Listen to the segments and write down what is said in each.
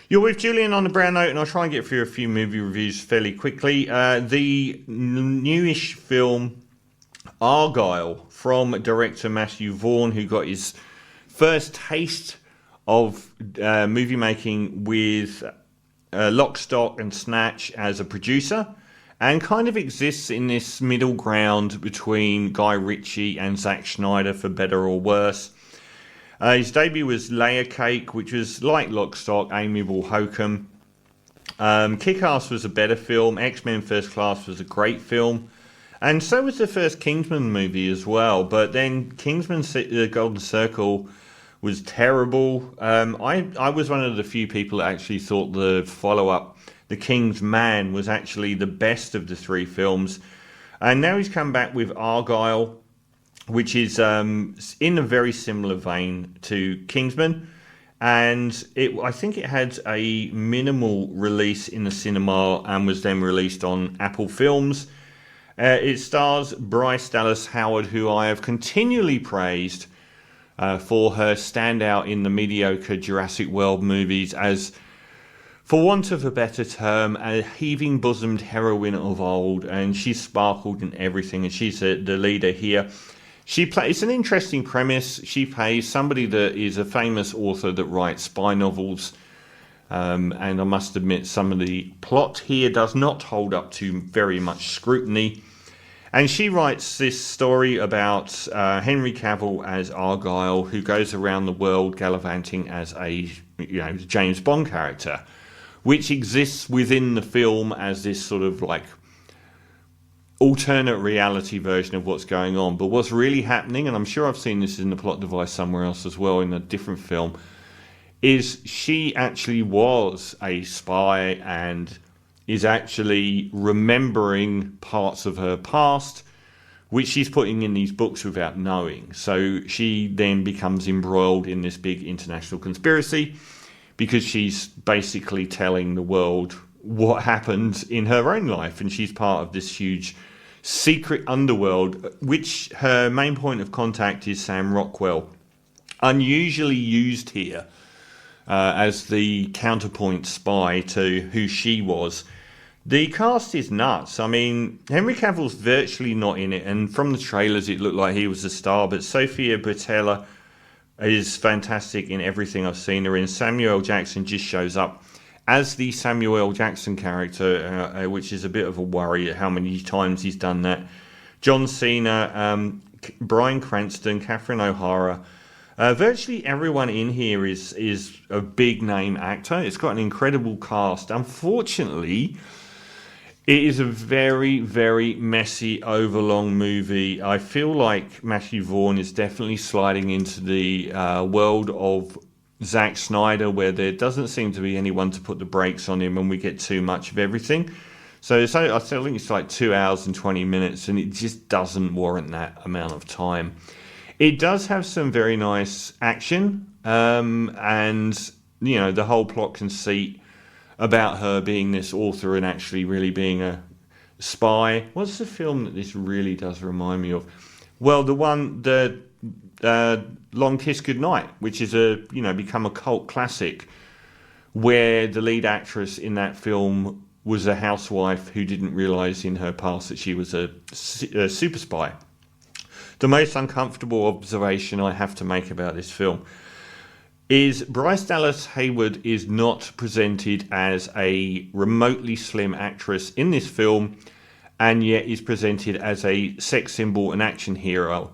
You're with Julian on the Brown Note, and I'll try and get through a few movie reviews fairly quickly. The newish film Argylle from director Matthew Vaughn, who got his first taste of movie making with Lock, Stock and Snatch as a producer, and kind of exists in this middle ground between Guy Ritchie and Zack Snyder, for better or worse. His debut was Layer Cake, which was like Lock, Stock, amiable hokum. Kick-Ass was a better film. X-Men First Class was a great film. And so was the first Kingsman movie as well. But then Kingsman The Golden Circle was terrible. I was one of the few people that actually thought the follow-up, The King's Man, was actually the best of the three films. And now he's come back with Argylle, which is in a very similar vein to Kingsman. And I think it had a minimal release in the cinema and was then released on Apple Films. It stars Bryce Dallas Howard, who I have continually praised for her standout in the mediocre Jurassic World movies as, for want of a better term, a heaving-bosomed heroine of old. And she's sparkled in everything, and she's the leader here. It's an interesting premise. She plays somebody that is a famous author that writes spy novels. And I must admit, some of the plot here does not hold up to very much scrutiny. And she writes this story about Henry Cavill as Argylle, who goes around the world gallivanting as a James Bond character, which exists within the film as this sort of like alternate reality version of what's going on. But what's really happening, and I'm sure I've seen this in the plot device somewhere else as well in a different film, is she actually was a spy and is actually remembering parts of her past, which she's putting in these books without knowing. So she then becomes embroiled in this big international conspiracy because she's basically telling the world what happened in her own life, and she's part of this huge secret underworld, which her main point of contact is Sam Rockwell, unusually used here as the counterpoint spy to who she was. The cast is nuts. I mean, Henry Cavill's virtually not in it, and from the trailers it looked like he was a star, but Sophia Boutella is fantastic in everything I've seen her in. Samuel L. Jackson just shows up as the Samuel L. Jackson character, which is a bit of a worry at how many times he's done that. John Cena, Bryan Cranston, Catherine O'Hara. Virtually everyone in here is a big name actor. It's got an incredible cast. Unfortunately, it is a very, very messy, overlong movie. I feel like Matthew Vaughn is definitely sliding into the world of Zack Snyder, where there doesn't seem to be anyone to put the brakes on him and we get too much of everything. So I think it's like 2 hours and 20 minutes, and it just doesn't warrant that amount of time. It does have some very nice action, and the whole plot conceit about her being this author and actually really being a spy. What's the film that this really does remind me of? Well, the Long Kiss Goodnight, which is become a cult classic, where the lead actress in that film was a housewife who didn't realise in her past that she was a super spy. The most uncomfortable observation I have to make about this film is Bryce Dallas Howard is not presented as a remotely slim actress in this film, and yet is presented as a sex symbol and action hero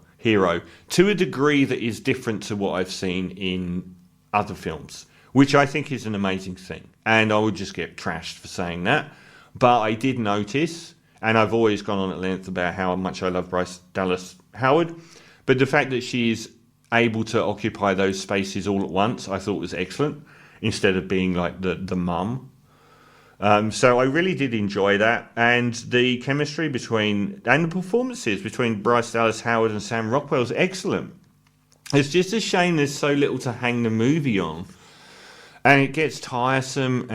to a degree that is different to what I've seen in other films, which I think is an amazing thing. And I would just get trashed for saying that. But I did notice, and I've always gone on at length about how much I love Bryce Dallas Howard, but the fact that she's able to occupy those spaces all at once, I thought was excellent, instead of being like the mum. So I really did enjoy that, and the chemistry and the performances between Bryce Dallas Howard and Sam Rockwell is excellent. It's just a shame there's so little to hang the movie on, and it gets tiresome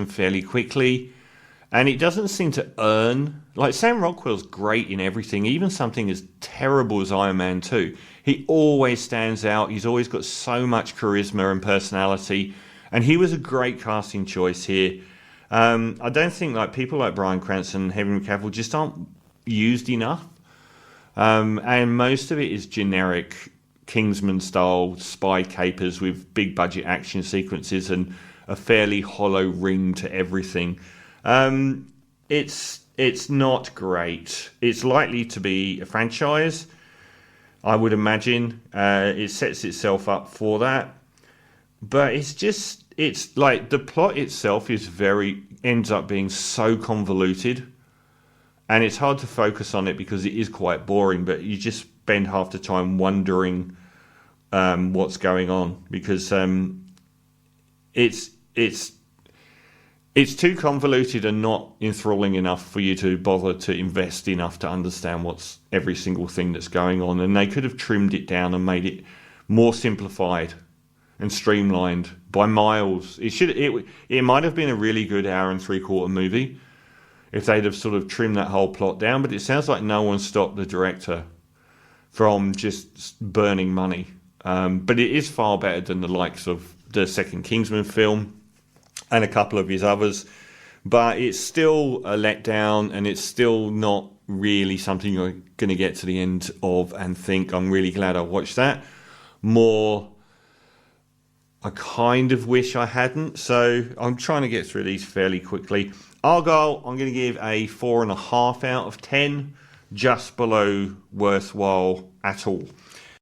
fairly quickly, and it doesn't seem to earn. Like, Sam Rockwell's great in everything, even something as terrible as Iron Man 2. He always stands out. He's always got so much charisma and personality. And he was a great casting choice here. I don't think like people like Bryan Cranston and Henry Cavill just aren't used enough. And most of it is generic Kingsman style spy capers with big budget action sequences and a fairly hollow ring to everything. It's not great. It's likely to be a franchise, I would imagine. It sets itself up for that. But it's like the plot itself ends up being so convoluted. And it's hard to focus on it because it is quite boring, but you just spend half the time wondering what's going on because it's too convoluted and not enthralling enough for you to bother to invest enough to understand what's every single thing that's going on. And they could have trimmed it down and made it more simplified and streamlined by miles. It might have been a really good hour and 3/4 movie if they'd have sort of trimmed that whole plot down, but it sounds like no one stopped the director from just burning money. But it is far better than the likes of the second Kingsman film and a couple of his others. But it's still a letdown, and it's still not really something you're going to get to the end of and think, I'm really glad I watched that. More, I kind of wish I hadn't. So I'm trying to get through these fairly quickly. Argylle, I'm going to give a 4.5 out of 10, just below worthwhile at all.